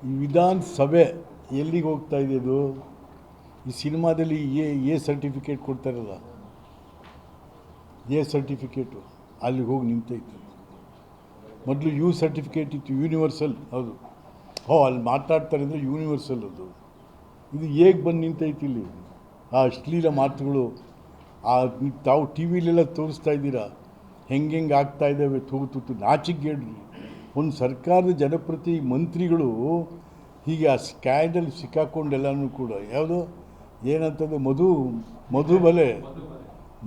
ಈ ವಿಧಾನಸಭೆ ಎಲ್ಲಿಗೆ ಹೋಗ್ತಾ ಇದೆ ಇದು? ಈ ಸಿನಿಮಾದಲ್ಲಿ ಎ ಸರ್ಟಿಫಿಕೇಟ್ ಕೊಡ್ತಾರಲ್ಲ, ಎ ಸರ್ಟಿಫಿಕೇಟು ಅಲ್ಲಿಗೆ ಹೋಗಿ ನಿಂತೈತೆ. ಮೊದಲು ಯು ಸರ್ಟಿಫಿಕೇಟ್ ಇತ್ತು, ಯೂನಿವರ್ಸಲ್. ಹೌದು, ಅಲ್ಲಿ ಮಾತಾಡ್ತಾರೆ ಅಂದರೆ ಯೂನಿವರ್ಸಲ್ ಅದು. ಇದು ಹೇಗೆ ಬಂದು ನಿಂತೈತಿ ಇಲ್ಲಿ? ಆ ಅಶ್ಲೀಲ ಮಾತುಗಳು ತಾವು ಟಿ ವಿಲೆಲ್ಲ ತೋರಿಸ್ತಾ ಇದ್ದೀರಾ, ಹೆಂಗೆ ಆಗ್ತಾ ಇದ್ದಾವೆ. ತೂತು ನಾಚಿಕೆಗೇಡ್ರಿ. ಒಂದು ಸರ್ಕಾರದ ಜನಪ್ರತಿ ಮಂತ್ರಿಗಳು ಹೀಗೆ ಆ ಸ್ಕ್ಯಾಂಡಲ್ ಸಿಕ್ಕಾಕೊಂಡೆಲ್ಲನೂ ಕೂಡ. ಯಾವುದು ಏನಂತಂದರೆ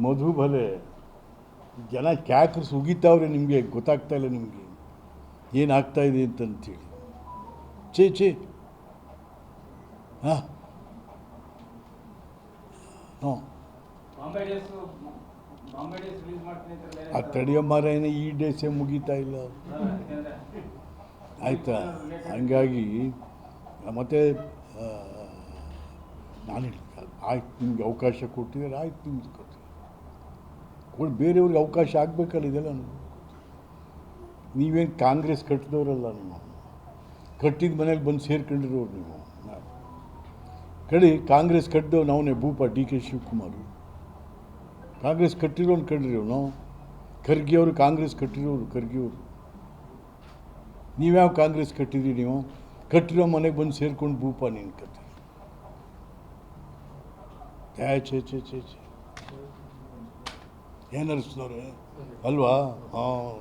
ಮಧುಬಲೆ ಜನ ಕ್ಯಾಕ್ರಸ್ ಉಗಿತಾವ್ರೆ. ನಿಮಗೆ ಗೊತ್ತಾಗ್ತಾ ಇಲ್ಲ ನಿಮಗೆ ಏನಾಗ್ತಾಯಿದೆ ಅಂತಂತೇಳಿ. ಚೇ ಹಾಂ ಆ ತಡೆಯೋ ಮಾರೇನ ಈ ಡೇಸೇ ಮುಗೀತಾ ಇಲ್ಲ, ಆಯಿತಾ? ಹಂಗಾಗಿ ಮತ್ತು ನಾನು ಹೇಳ್ತೀನಿ, ಆಯ್ತು ನಿಮ್ಗೆ ಅವಕಾಶ ಕೊಟ್ಟಿದ್ದಾರೆ, ಆಯ್ತು ನಿಮ್ಗೆ ಬೇರೆಯವ್ರಿಗೆ ಅವಕಾಶ ಆಗಬೇಕಲ್ಲ. ಇದೆಲ್ಲ ನೀವೇನು ಕಾಂಗ್ರೆಸ್ ಕಟ್ಟಿದವರಲ್ಲ, ನೀವು ಕಟ್ಟಿದ ಮನೇಲಿ ಬಂದು ಸೇರ್ಕೊಂಡಿರೋರು. ನೀವು ಕಾಂಗ್ರೆಸ್ ಕಟ್ಟಿದವ್ ನಾವೇ ಭೂಪ ಡಿ ಕೆ ಶಿವಕುಮಾರ್ ಕಾಂಗ್ರೆಸ್ ಕಟ್ಟಿರೋನು ಕಟ್ಟಿರೋನು ನಾವು. ಖರ್ಗೆಯವರು ಕಾಂಗ್ರೆಸ್ ಕಟ್ಟಿರೋರು, ಖರ್ಗೆಯವರು. ನೀವ್ಯಾವ ಕಾಂಗ್ರೆಸ್ ಕಟ್ಟಿದ್ರಿ? ನೀವು ಕಟ್ಟಿರೋ ಮನೆಗೆ ಬಂದು ಸೇರ್ಕೊಂಡು ಭೂಪ ನೀನು ಕತ್ತಿ. ಛೇ ಏನು ಅನಿಸ್ತವ್ರೆ ಅಲ್ವಾ? ಹಾಂ,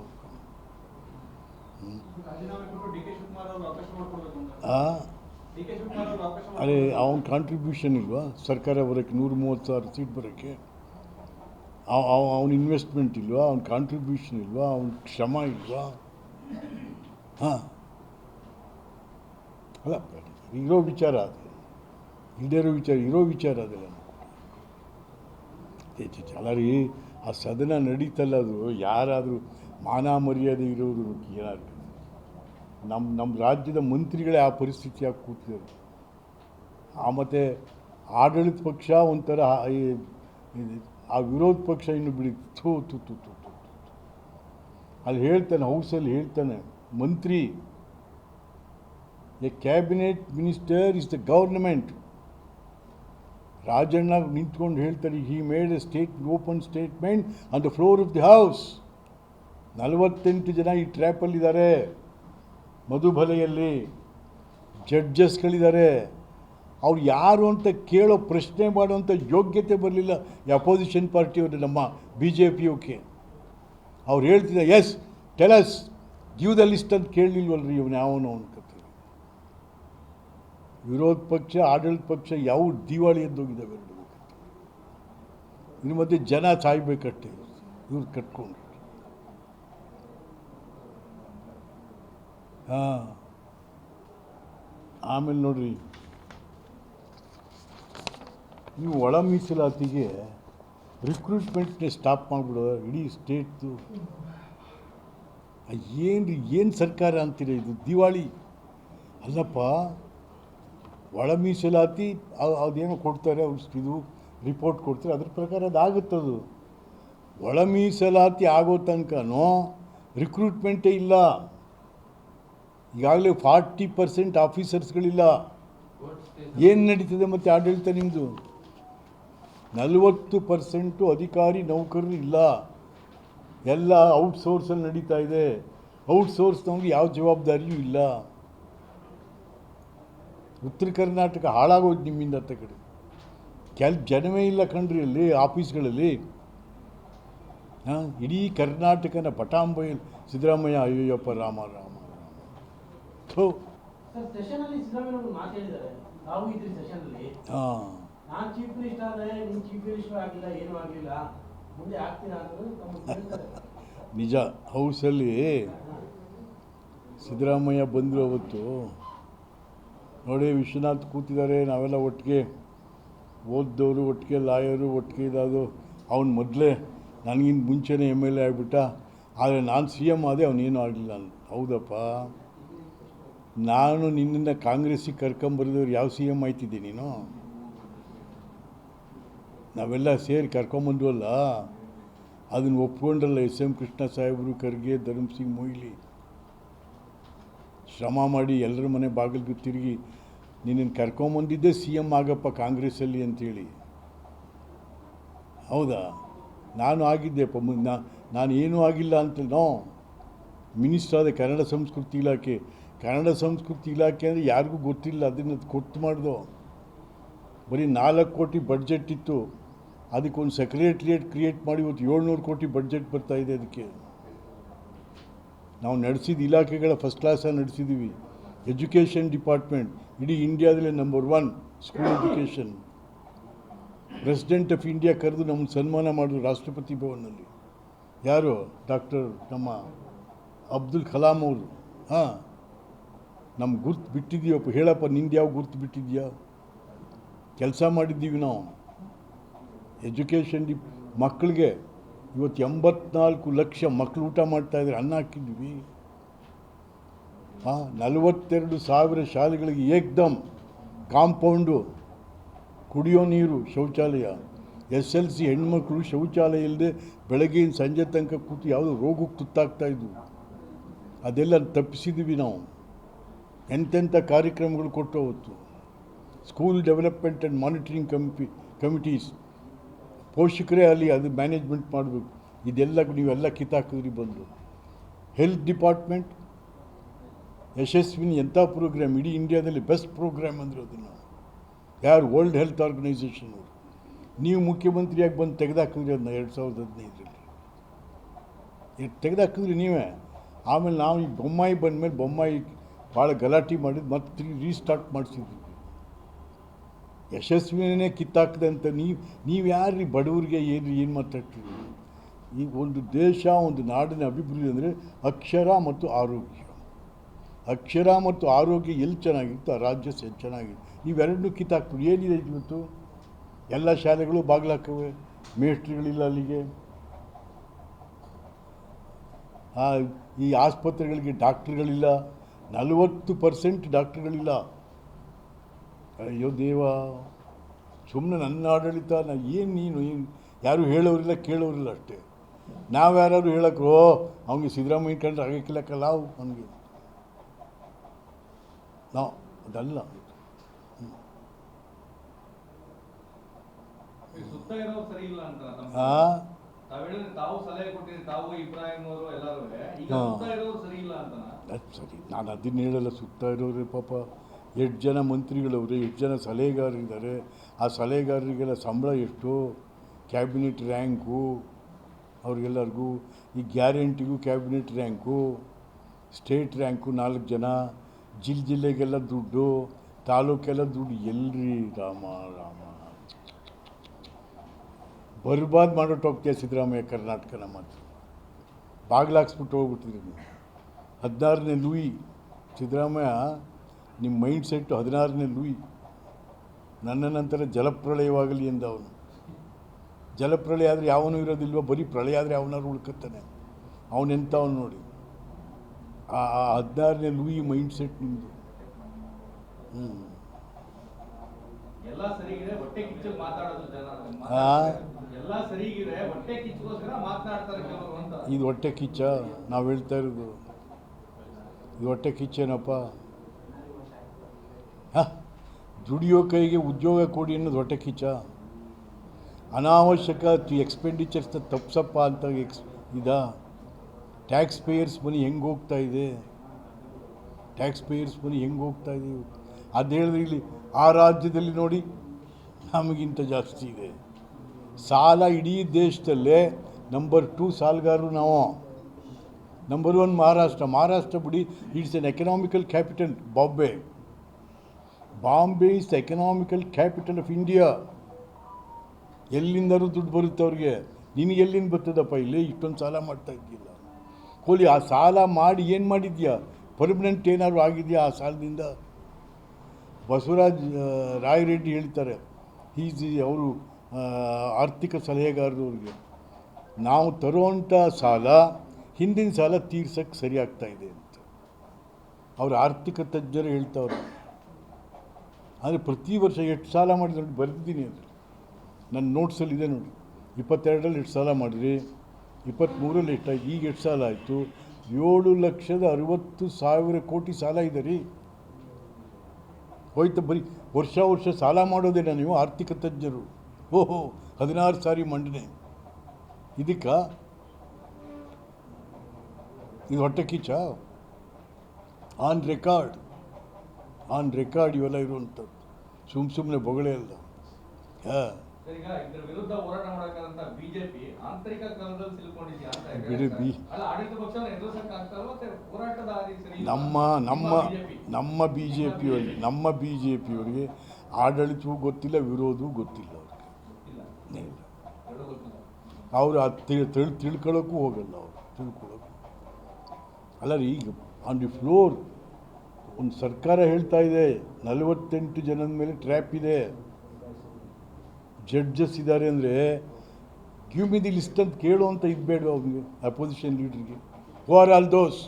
ಅರೆ ಅವನ ಕಾಂಟ್ರಿಬ್ಯೂಷನ್ ಇಲ್ವಾ ಸರ್ಕಾರ ಬರೋಕ್ಕೆ? 130,000 ಸೀಟ್ ಬರೋಕ್ಕೆ ಅವನ ಇನ್ವೆಸ್ಟ್ಮೆಂಟ್ ಇಲ್ವಾ? ಅವನ ಕಾಂಟ್ರಿಬ್ಯೂಷನ್ ಇಲ್ವಾ? ಅವನ ಶ್ರಮ ಇಲ್ವಾ? ಹಾಂ, ಅಲ್ಲ ಇರೋ ವಿಚಾರ ಅದು, ಇರೋ ವಿಚಾರ ಅದೆಲ್ಲ. ಅಲ್ಲ ರೀ, ಆ ಸದನ ನಡೀತಲ್ಲ, ಅದು ಯಾರಾದರೂ ಮಾನ ಮರ್ಯಾದೆ ಇರೋದು ಏನಾದ್ರು. ನಮ್ಮ ರಾಜ್ಯದ ಮಂತ್ರಿಗಳೇ ಆ ಪರಿಸ್ಥಿತಿಯಾಗಿ ಕೂತಿದ್ದಾರೆ. ಮತ್ತು ಆಡಳಿತ ಪಕ್ಷ ಒಂಥರ, ಆ ವಿರೋಧ ಪಕ್ಷ ಇನ್ನು ಬಿಡಿ. ಅಲ್ಲಿ ಹೇಳ್ತಾನೆ, ಹೌಸಲ್ಲಿ ಹೇಳ್ತಾನೆ, ಮಂತ್ರಿ, a cabinet minister is the government. Rajanna ನಿಂತ್ಕೊಂಡು ಹೇಳ್ತಾರೆ, he made a open statement on the floor of the house. 48 ಜನ ಈ ಟ್ರ್ಯಾಪಲ್ಲಿದ್ದಾರೆ, ಮಧುಬಲೆಯಲ್ಲಿ ಜಡ್ಜಸ್ಗಳಿದ್ದಾರೆ. ಅವ್ರು ಯಾರು ಅಂತ ಕೇಳೋ, ಪ್ರಶ್ನೆ ಮಾಡುವಂಥ ಯೋಗ್ಯತೆ ಬರಲಿಲ್ಲ ಈ ಅಪೋಸಿಷನ್ ಪಾರ್ಟಿಯವರು, ನಮ್ಮ BJP-ಯವಕ್ಕೆ. ಅವ್ರು ಹೇಳ್ತಿದ್ದ, yes tell us give the list ಅಂತ ಕೇಳಲಿಲ್ವಲ್ರಿ ಇವನು ಯಾವನು ಅನ್ಕತ್ತೀವಿ. ವಿರೋಧ ಪಕ್ಷ ಆಡಳಿತ ಪಕ್ಷ ಯಾವ ದಿವಾಳಿ ಎದ್ದೋಗಿದ್ದಾವೆ ಎರಡು. ಇನ್ನು ಮತ್ತೆ ಜನ ಸಾಯ್ಬೇಕಷ್ಟೇ ಇವ್ರು ಕಟ್ಕೊಂಡು. ಹಾಂ, ಆಮೇಲೆ ನೋಡ್ರಿ, ನೀವು ಒಳ ಮೀಸಲಾತಿಗೆ ರಿಕ್ರೂಟ್ಮೆಂಟ್ನೇ ಸ್ಟಾಪ್ ಮಾಡಿಬಿಡೋ ಇಡೀ ಸ್ಟೇಟ್ದು. ಏನು ಸರ್ಕಾರ ಅಂತೀರ ಇದು? ದಿವಾಳಿ ಅಲ್ಲಪ್ಪ. ಒಳ ಮೀಸಲಾತಿ ಅದೇನೋ ಕೊಡ್ತಾರೆ, ಅವ್ರು ಇದು ರಿಪೋರ್ಟ್ ಕೊಡ್ತಾರೆ, ಅದ್ರ ಪ್ರಕಾರ ಅದಾಗುತ್ತದು. ಒಳ ಮೀಸಲಾತಿ ಆಗೋ ತನಕನೂ ರಿಕ್ರೂಟ್ಮೆಂಟೇ ಇಲ್ಲ. ಈಗಾಗಲೇ 40% ಆಫೀಸರ್ಸ್ಗಳಿಲ್ಲ. ಏನು ನಡೀತದೆ ಮತ್ತು ಆಡಳಿತ ನಿಮ್ಮದು? 40% ಅಧಿಕಾರಿ ನೌಕರರು ಇಲ್ಲ. ಎಲ್ಲ ಔಟ್ಸೋರ್ಸಲ್ಲಿ ನಡೀತಾ ಇದೆ. ಔಟ್ಸೋರ್ಸ್ನವ್ರಿಗೆ ಯಾವ ಜವಾಬ್ದಾರಿಯೂ ಇಲ್ಲ. ಉತ್ತರ ಕರ್ನಾಟಕ ಹಾಳಾಗೋದು ನಿಮ್ಮಿಂದ ಅಂತ ಕಡೆ. ಜನವೇ ಇಲ್ಲ ಕಣ್ರಿ ಅಲ್ಲಿ ಆಫೀಸ್ಗಳಲ್ಲಿ. ಹಾಂ, ಇಡೀ ಕರ್ನಾಟಕನ ಪಟಾಂಬೈಯಲ್ಲಿ ಸಿದ್ದರಾಮಯ್ಯ, ಅಯ್ಯಪ್ಪ ರಾಮ. ನಿಜ. ಹೌಸಲ್ಲಿ ಸಿದ್ದರಾಮಯ್ಯ ಬಂದರು ಅವತ್ತು. ನೋಡಿ, ವಿಶ್ವನಾಥ್ ಕೂತಿದ್ದಾರೆ, ನಾವೆಲ್ಲ ಒಟ್ಟಿಗೆ ಓದ್ದವರು, ಒಟ್ಟಿಗೆ ಲಾಯರು, ಒಟ್ಟಿಗೆ ಇದಾದು. ಅವನು ಮೊದಲೇ ನನಗಿಂತ ಮುಂಚೆನೇ MLA ಆಗಿಬಿಟ್ಟ. ಆದರೆ ನಾನು CM ಆದೆ, ಅವನೇನೂ ಆಗಲಿಲ್ಲ ಅಂತ. ಹೌದಪ್ಪ, ನಾನು ನಿನ್ನನ್ನು ಕಾಂಗ್ರೆಸ್ಸಿಗೆ ಕರ್ಕೊಂಬರಿದವ್ರು ಯಾವ CM ಆಯ್ತಿದ್ದೆ ನೀನು? ನಾವೆಲ್ಲ ಸೇರಿ ಕರ್ಕೊಂಬಂದ್ವಲ್ಲ, ಅದನ್ನು ಒಪ್ಕೊಂಡ್ರಲ್ಲ SM ಕೃಷ್ಣ ಸಾಹೇಬರು, ಖರ್ಗೆ, ಧರ್ಮಸಿಂಗ್ ಮೊಯ್ಲಿ. ಶ್ರಮ ಮಾಡಿ ಎಲ್ಲರ ಮನೆ ಬಾಗಿಲಿಗೆ ತಿರುಗಿ ನಿನ್ನನ್ನು ಕರ್ಕೊಂಬಂದಿದ್ದೇ ಸಿ ಎಮ್ ಆಗಪ್ಪ ಕಾಂಗ್ರೆಸ್ಸಲ್ಲಿ ಅಂಥೇಳಿ. ಹೌದಾ? ನಾನು ಆಗಿದ್ದೆಪ್ಪ, ನಾನು ಏನೂ ಆಗಿಲ್ಲ ಅಂತ. ನೋ, ಮಿನಿಸ್ಟರ್ ಆದ ಕನ್ನಡ ಸಂಸ್ಕೃತಿ ಇಲಾಖೆ. ಕನ್ನಡ ಸಂಸ್ಕೃತಿ ಇಲಾಖೆ ಅಂದರೆ ಯಾರಿಗೂ ಗೊತ್ತಿಲ್ಲ, ಅದನ್ನು ಕೊಟ್ಟು ಮಾಡ್ದೋ. ಬರೀ 4 ಕೋಟಿ ಬಡ್ಜೆಟ್ ಇತ್ತು, ಅದಕ್ಕೊಂದು ಸೆಕ್ರೆಟ್ರಿಯೇಟ್ ಕ್ರಿಯೇಟ್ ಮಾಡಿ ಇವತ್ತು 700 ಕೋಟಿ ಬಡ್ಜೆಟ್ ಬರ್ತಾಯಿದೆ. ಅದಕ್ಕೆ ನಾವು ನಡೆಸಿದ ಇಲಾಖೆಗಳ ಫಸ್ಟ್ ಕ್ಲಾಸಾಗಿ ನಡೆಸಿದ್ದೀವಿ. ಎಜುಕೇಷನ್ ಡಿಪಾರ್ಟ್ಮೆಂಟ್ ಇಡೀ ಇಂಡಿಯಾದಲ್ಲೇ number 1 school education. President of India ಕರೆದು ನಮ್ಮನ್ನು ಸನ್ಮಾನ ಮಾಡಿದ್ರು ರಾಷ್ಟ್ರಪತಿ ಭವನಲ್ಲಿ. ಯಾರು? ಡಾಕ್ಟರ್ ನಮ್ಮ ಅಬ್ದುಲ್ ಕಲಾಂ ಅವರು. ಹಾಂ, ನಮ್ಗೆ ಗುರ್ತು ಬಿಟ್ಟಿದ್ದೀವಪ್ಪ. ಹೇಳಪ್ಪ, ನಿಂದು ಯಾವ ಗುರ್ತು ಬಿಟ್ಟಿದ್ಯಾ? ಕೆಲಸ ಮಾಡಿದ್ದೀವಿ ನಾವು. ಎಜುಕೇಷನ್ ಮಕ್ಕಳಿಗೆ ಇವತ್ತು 84 ಲಕ್ಷ ಮಕ್ಕಳು ಊಟ ಮಾಡ್ತಾಯಿದ್ದಾರೆ, ಅನ್ನ ಹಾಕಿದ್ವಿ. 42,000 ಶಾಲೆಗಳಿಗೆ ಏಕ್ದಮ್ ಕಾಂಪೌಂಡು, ಕುಡಿಯೋ ನೀರು, ಶೌಚಾಲಯ. SLC ಹೆಣ್ಮಕ್ಳು ಶೌಚಾಲಯ ಇಲ್ಲದೆ ಬೆಳಗ್ಗೆಯಿಂದ ಸಂಜೆ ತನಕ ಕೂತು ಯಾವುದೋ ರೋಗಕ್ಕೆ ತುತ್ತಾಗ್ತಾಯಿದ್ವು. ಅದೆಲ್ಲ ತಪ್ಪಿಸಿದ್ವಿ ನಾವು. ಎಂತೆಂಥ ಕಾರ್ಯಕ್ರಮಗಳು ಕೊಟ್ಟು ಹೊತ್ತು. School development and monitoring committees, ಪೋಷಕರೇ ಅಲ್ಲಿ ಅದು ಮ್ಯಾನೇಜ್ಮೆಂಟ್ ಮಾಡಬೇಕು. ಇದೆಲ್ಲ ನೀವೆಲ್ಲ ಕಿತ್ತಾಕಿದ್ರಿ ಬಂದು. ಹೆಲ್ತ್ ಡಿಪಾರ್ಟ್ಮೆಂಟ್ ಯಶಸ್ವಿನಿ ಎಂಥ ಪ್ರೋಗ್ರಾಮ್, ಇಡೀ ಇಂಡಿಯಾದಲ್ಲಿ ಬೆಸ್ಟ್ ಪ್ರೋಗ್ರಾಮ್ ಅಂದರು ಅದನ್ನು. ಯಾರು? ವರ್ಲ್ಡ್ ಹೆಲ್ತ್ ಆರ್ಗನೈಸೇಷನ್ ಅವರು. ನೀವು ಮುಖ್ಯಮಂತ್ರಿಯಾಗಿ ಬಂದು ತೆಗೆದಾಕಿದ್ರಿ ಅದನ್ನ 2015ರಲ್ಲಿ ತೆಗೆದಾಕಿದ್ರಿ ನೀವೇ. ಆಮೇಲೆ ನಾವು ಈ ಬೊಮ್ಮಾಯಿ ಬಂದಮೇಲೆ ಬೊಮ್ಮಾಯಿ ಭಾಳ ಗಲಾಟೆ ಮಾಡಿದ್ದು ಮತ್ತೆ ರೀಸ್ಟಾರ್ಟ್ ಮಾಡಿಸಿದ್ವಿ. ಯಶಸ್ವಿನೇ ಕಿತ್ತಾಕ್ದೆ ಅಂತ ನೀವು ಯಾರ್ರಿ ಬಡವರಿಗೆ ಏನು ಮಾತಾಡ್ತೀರಿ? ಈಗ ಒಂದು ದೇಶ, ಒಂದು ನಾಡಿನ ಅಭಿವೃದ್ಧಿ ಅಂದರೆ ಅಕ್ಷರ ಮತ್ತು ಆರೋಗ್ಯ. ಅಕ್ಷರ ಮತ್ತು ಆರೋಗ್ಯ ಎಲ್ಲಿ ಚೆನ್ನಾಗಿತ್ತು ಆ ರಾಜ್ಯ ಚೆನ್ನಾಗಿತ್ತು. ಇವೆರಡನ್ನೂ ಕಿತ್ತಾಕ್ಬಿಡಿ. ಏನಿದೆ ಇವತ್ತು? ಎಲ್ಲ ಶಾಲೆಗಳು ಬಾಗಿಲಾಕವೆ, ಮೇಸ್ಟ್ರಿಗಳಿಲ್ಲ ಅಲ್ಲಿಗೆ. ಈ ಆಸ್ಪತ್ರೆಗಳಿಗೆ ಡಾಕ್ಟ್ರುಗಳಿಲ್ಲ, 40% ಡಾಕ್ಟ್ರುಗಳಿಲ್ಲ. ಅಯ್ಯೋ ದೇವ, ಸುಮ್ಮನೆ ನನ್ನ ಆಡಳಿತ. ನೀನು ಯಾರು ಹೇಳೋರಿಲ್ಲ ಕೇಳೋರಿಲ್ಲ ಅಷ್ಟೇ. ನಾವು ಯಾರು ಹೇಳಕ್ರೋ ಅವ್ನಿಗೆ ಸಿದ್ದರಾಮಯ್ಯ ಕಂಡ್ರೆ ಆಗಕ್ಕಿಲ್ಲಕ್ಕಲ್ಲ ಅವನಿಗೆ. ನಾವು ಅದಲ್ಲ. ಸರಿ, ನಾನು ಅದನ್ನ ಹೇಳಲ್ಲ. ಸುತ್ತ ಇರೋರು ಪಾಪ 8 ಜನ ಮಂತ್ರಿಗಳವ್ರೆ, 8 ಜನ ಸಲಹೆಗಾರರಿದ್ದಾರೆ. ಆ ಸಲಹೆಗಾರರಿಗೆಲ್ಲ ಸಂಬಳ ಎಷ್ಟು? ಕ್ಯಾಬಿನೆಟ್ ರ್ಯಾಂಕು ಅವ್ರಿಗೆಲ್ಲರಿಗೂ. ಈ ಗ್ಯಾರಂಟಿಗೂ ಕ್ಯಾಬಿನೆಟ್ ರ್ಯಾಂಕು, ಸ್ಟೇಟ್ ರ್ಯಾಂಕು 4 ಜನ, ಜಿಲ್ಲೆಗೆಲ್ಲ ದುಡ್ಡು, ತಾಲೂಕೆಲ್ಲ ದುಡ್ಡು. ಎಲ್ರಿ ರಾಮ ರಾಮ, ಬರ್ಬಾದ್ ಮಾಡೋಟ್ಟು ಹೋಗ್ತೀಯ ಸಿದ್ದರಾಮಯ್ಯ ಕರ್ನಾಟಕನ. ಮಾತ್ರ ಬಾಗಿಲಾಕ್ಸ್ಬಿಟ್ಟು ಹೋಗ್ಬಿಟ್ಟಿದ್ರಿ ನೀವು. 16ನೇ ಲೂಯಿ ಸಿದ್ದರಾಮಯ್ಯ. ನಿಮ್ಮ ಮೈಂಡ್ ಸೆಟ್ಟು 16ನೇ ಲೂಯಿ. ನನ್ನ ನಂತರ ಜಲಪ್ರಳಯವಾಗಲಿ ಎಂದ ಅವನು. ಜಲಪ್ರಳಯ ಆದರೆ ಯಾವನೂ ಇರೋದಿಲ್ವ? ಬರೀ ಪ್ರಳಯ ಆದರೆ ಅವನಾದ್ರು ಉಳ್ಕೊತಾನೆ. ಅವನೆಂಥವನು ನೋಡಿ. ಆ 16ನೇ ಲೂಯಿ ಮೈಂಡ್ ಸೆಟ್ ನಿಮ್ಮದು. ಇದು ಹೊಟ್ಟೆ ಕಿಚ್ಚ ನಾವು ಹೇಳ್ತಾ ಇರೋದು. ಇದು ಹೊಟ್ಟೆ ಕಿಚ್ಚೇನಪ್ಪ? ದುಡಿಯೋ ಕೈಗೆ ಉದ್ಯೋಗ ಕೊಡಿ ಅನ್ನೋದು ಹೊಟ್ಟೆ ಕಿಚ್ಚ. ಅನಾವಶ್ಯಕ ಎಕ್ಸ್ಪೆಂಡಿಚರ್ಸ್ನ ತಪ್ಸಪ್ಪ ಅಂತ ಟ್ಯಾಕ್ಸ್ ಪೇಯರ್ಸ್ ಮನಿ ಹೆಂಗೆ ಹೋಗ್ತಾ ಇದೆ? ಟ್ಯಾಕ್ಸ್ ಪೇಯರ್ಸ್ ಮನಿ ಹೆಂಗೆ ಹೋಗ್ತಾ ಇದೆ? ಅದು ಹೇಳಿದ್ರೆ ಇಲ್ಲಿ ಆ ರಾಜ್ಯದಲ್ಲಿ ನೋಡಿ ನಮಗಿಂತ ಜಾಸ್ತಿ ಇದೆ ಸಾಲ. ಇಡೀ ದೇಶದಲ್ಲೇ ನಂಬರ್ 2 ಸಾಲಗಾರರು ನಾವು. ನಂಬರ್ 1 ಮಹಾರಾಷ್ಟ್ರ ಬಿಡಿ. It's an economical capital. Bombay is the economical capital of India. ಎಲ್ಲಿಂದರೂ ದುಡ್ಡು ಬರುತ್ತೆ ಅವ್ರಿಗೆ. ನಿನಗೆ ಎಲ್ಲಿಂದ ಬರ್ತದಪ್ಪ? ಇಲ್ಲಿ ಇಷ್ಟೊಂದು ಸಾಲ ಮಾಡ್ತಾ ಇದ್ದಿಲ್ಲ. ಕೋಲಿ ಆ ಸಾಲ ಮಾಡಿ ಏನು ಮಾಡಿದ್ಯಾ? ಪರ್ಮನೆಂಟ್ ಏನಾದ್ರು ಆಗಿದೆಯಾ ಆ ಸಾಲದಿಂದ? ಬಸವರಾಜ್ ರಾಯರೆಡ್ಡಿ ಹೇಳ್ತಾರೆ, ಅವರು ಆರ್ಥಿಕ ಸಲಹೆಗಾರರವ್ರಿಗೆ, ನಾವು ತರುವಂಥ ಸಾಲ ಹಿಂದಿನ ಸಾಲ ತೀರ್ಸೋಕ್ಕೆ ಸರಿಯಾಗ್ತಾ ಇದೆ ಅಂತ ಅವರು ಆರ್ಥಿಕ ತಜ್ಞರು ಹೇಳ್ತಾವ್ರು. ಆದರೆ ಪ್ರತಿ ವರ್ಷ ಎಷ್ಟು ಸಾಲ ಮಾಡಿದ್ರು ನೋಡಿ, ಬರೆದಿದ್ದೀನಿ ಅಂದರೆ ನನ್ನ ನೋಟ್ಸಲ್ಲಿ ಇದೆ ನೋಡಿ. 22ರಲ್ಲಿ ಎಷ್ಟು ಸಾಲ ಮಾಡಿದ್ರಿ, 23ರಲ್ಲಿ ಎಷ್ಟಾಯ್ತು, ಈಗ ಎಷ್ಟು ಸಾಲ ಆಯಿತು, 7,60,000 ಕೋಟಿ ಸಾಲ ಇದೆ ರೀ. ಹೋಯ್ತು ಬರೀ ವರ್ಷ ಸಾಲ ಮಾಡೋದೇನ ನೀವು ಆರ್ಥಿಕ ತಜ್ಞರು? ಓಹೋ 16 ಸಾರಿ ಮಂಡನೆ. ಇದಕ್ಕೆ ಇದು ಹೊಟ್ಟೆ ಕಿಚ್ಚ? ಆನ್ ರೆಕಾರ್ಡ್ ಇವೆಲ್ಲ ಇರುವಂಥದ್ದು, ಸುಮ್ಮನೆ ಬೊಗಳೆ ಅಲ್ಲ. ಈಗ ಇದರ ವಿರುದ್ಧ ಹೋರಾಟ ಮಾಡಕ್ಕಂತ ಬಿಜೆಪಿ ಆಂತರಿಕ ಕಲದಲ್ಲಿ ಸಿಲುಕೊಂಡಿದೆಯಾ ಅಂತ ಬಿಡಿ ಅಲ್ಲ, ಆಡಳಿತ ಪಕ್ಷವನ್ನು ಎದುರಿಸಕ್ಕೆ ಆಗ್ತಾರ ಮತ್ತೆ ಹೋರಾಟದ ಹಾದಿ ಸರಿ ಇಲ್ಲ. ನಮ್ಮ ಬಿಜೆಪಿಯವರಿಗೆ ಆಡಳಿತವೂ ಗೊತ್ತಿಲ್ಲ, ವಿರೋಧವೂ ಗೊತ್ತಿಲ್ಲ. ಅವ್ರಿಗೆ ಅವರು ತಿಳ್ಕೊಳ್ಳೋಕ್ಕೂ ಹೋಗಲ್ಲ. ಅವರು ತಿಳ್ಕೊಳ್ಳೋಕ್ಕೂ ಅಲ್ಲ ರೀ. ಈಗ ಆನ್ ದಿ ಫ್ಲೋರ್ ಒಂದು ಸರ್ಕಾರ ಹೇಳ್ತಾ ಇದೆ 48 ಜನದ ಮೇಲೆ ಟ್ರ್ಯಾಪ್ ಇದೆ, ಜಡ್ಜಸ್ ಇದ್ದಾರೆ ಅಂದರೆ ಗಿವ್ ಮಿ ದಿ ಲಿಸ್ಟ್ ಅಂತ ಕೇಳು ಅಂತ ಇದ್ಬೇಡ ಅವ್ನಿಗೆ, ಅಪೋಸಿಷನ್ ಲೀಡ್ರಿಗೆ. Who are all those?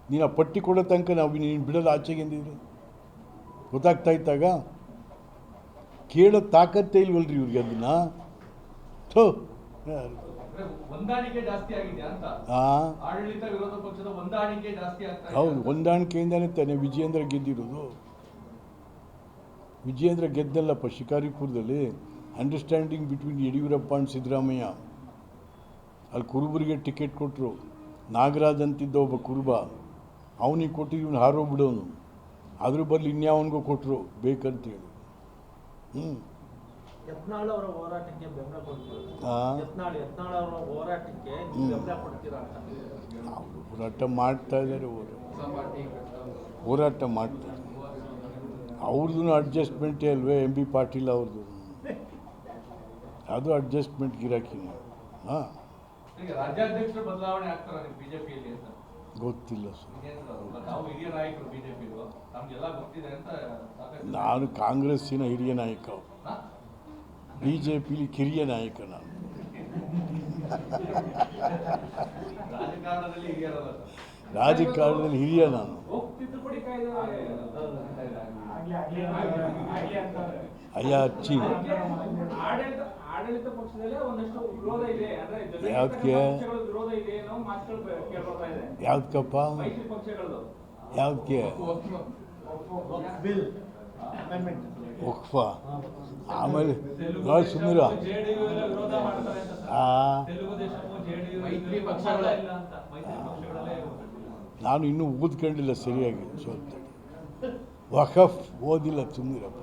ನೀನು ಆ ಪಟ್ಟಿ ಕೊಡೋ ತನಕ ನಾವು ನೀನು ಬಿಡೋದು ಆಚೆಗೆ ಎಂದಿದ್ರೆ ಗೊತ್ತಾಗ್ತಾ ಇತ್ತಾಗ? ಕೇಳೋ ತಾಕತ್ತೇ ಇಲ್ವಲ್ರಿ ಇವ್ರಿಗೆ ಅದನ್ನು. ಹೊಂದಾಣಿಕೆ ಜಾಸ್ತಿ ಆಗಿದೆ ಅಂತ. ಆಡಳಿತ ವಿರೋಧ ಪಕ್ಷದ ಹೊಂದಾಣಿಕೆ ಜಾಸ್ತಿ ಆಗ್ತಾ ಇದೆ. ಹೌದು, ಹೊಂದಾಣಿಕೆಯಿಂದಾನೆ ತಾನೆ ವಿಜಯೇಂದ್ರ ಗೆದ್ದಿರೋದು. ವಿಜಯೇಂದ್ರ ಗೆದ್ದಲ್ಲಪ್ಪ ಶಿಕಾರಿಪುರದಲ್ಲಿ. Understanding between Yediyurappa and Siddaramaiah. ಅಲ್ಲಿ ಕುರುಬರಿಗೆ ಟಿಕೆಟ್ ಕೊಟ್ಟರು. ನಾಗರಾಜ್ ಅಂತಿದ್ದ ಒಬ್ಬ ಕುರುಬ, ಅವನಿಗೆ ಕೊಟ್ಟಿದ್ದು ಇವನು ಹಾರೋಗ್ಬಿಡೋನು. ಅದ್ರ ಬದಲು ಇನ್ಯಾವನಿಗೂ ಕೊಟ್ಟರು ಬೇಕಂತೇಳಿ. ಯತ್ನಾಳ್ ಅವರ ಹೋರಾಟಕ್ಕೆ ಬೆಂಬಲ ಕೊಡ್ತೀರಾ? ಯತ್ನಾಳ್ ಅವರ ಹೋರಾಟಕ್ಕೆ ಬೆಂಬಲ ಕೊಡ್ತೀರಾ ಅಂತ? ಹೋರಾಟ ಮಾಡ್ತಾ ಇದ್ದಾರೆ, ಹೋರಾಟ ಮಾಡ್ತಾರೆ. ಅವ್ರದ್ದು ಅಡ್ಜಸ್ಟ್ಮೆಂಟೇ ಅಲ್ವೇ MB ಪಾಟೀಲ್ ಅವ್ರದ್ದು. ಅದು ಅಡ್ಜಸ್ಟ್ಮೆಂಟ್ ಗಿರಾಕಿನ. ರಾಜ್ಯಾಧ್ಯಕ್ಷರು ಬದಲಾವಣೆ ಆಗ್ತಾರೆ ಬಿಜೆಪಿಯಲ್ಲಿ ಅಂತ ಗೊತ್ತಿಲ್ಲ ಸರ್. ನಾವು ಹಿರಿಯ ನಾಯಕರು ಬಿಜೆಪಿ ನಮ್ಗೆಲ್ಲ ಗೊತ್ತಿದೆ ಅಂತ. ನಾನು ಕಾಂಗ್ರೆಸ್ಸಿನ ಹಿರಿಯ ನಾಯಕ, BJPಲಿ ಕಿರಿಯ ನಾಯಕ. ನಾನು ರಾಜಕಾರಣದಲ್ಲಿ ಹಿರಿಯ. ನಾನು ಅಯ್ಯ ಅಚ್ಚಿ ಆಡಳಿತ ಪಕ್ಷದಲ್ಲೇ ಒಂದಷ್ಟು ವಿರೋಧ ಇದೆ. ಯಾವ್ದಕ್ಕೆ? ವಿರೋಧ ಇದೆ ಅನ್ನೋ ಮಾತುಗಳು ಕೇಳ್ಬರ್ತಾ ಇದೆ. ಯಾವ್ದಕ್ಕಪ್ಪ? ಮೈತ್ರಿ ಪಕ್ಷಗಳದು. ಯಾವ್ದಕ್ಕೆ? Bill amendment Waqf. ಆಮೇಲೆ ಸುಂದರ ವಿರೋಧ ಮಾಡ್ತಾರೆ ಅಂತ. ತೆಲುಗು ದೇಶಮು JDU ಮೈತ್ರಿ ಪಕ್ಷಗಳಿಲ್ಲ ಅಂತ. ಮೈತ್ರಿ ಪಕ್ಷಗಳಲ್ಲೇ ನಾನು ಇನ್ನೂ ಓದ್ಕೊಂಡಿಲ್ಲ ಸರಿಯಾಗಿ. ಸ್ವಲ್ಪ ವಖಫ್ ಓದಿಲ್ಲ, ಸುಂದರಪ್ಪ.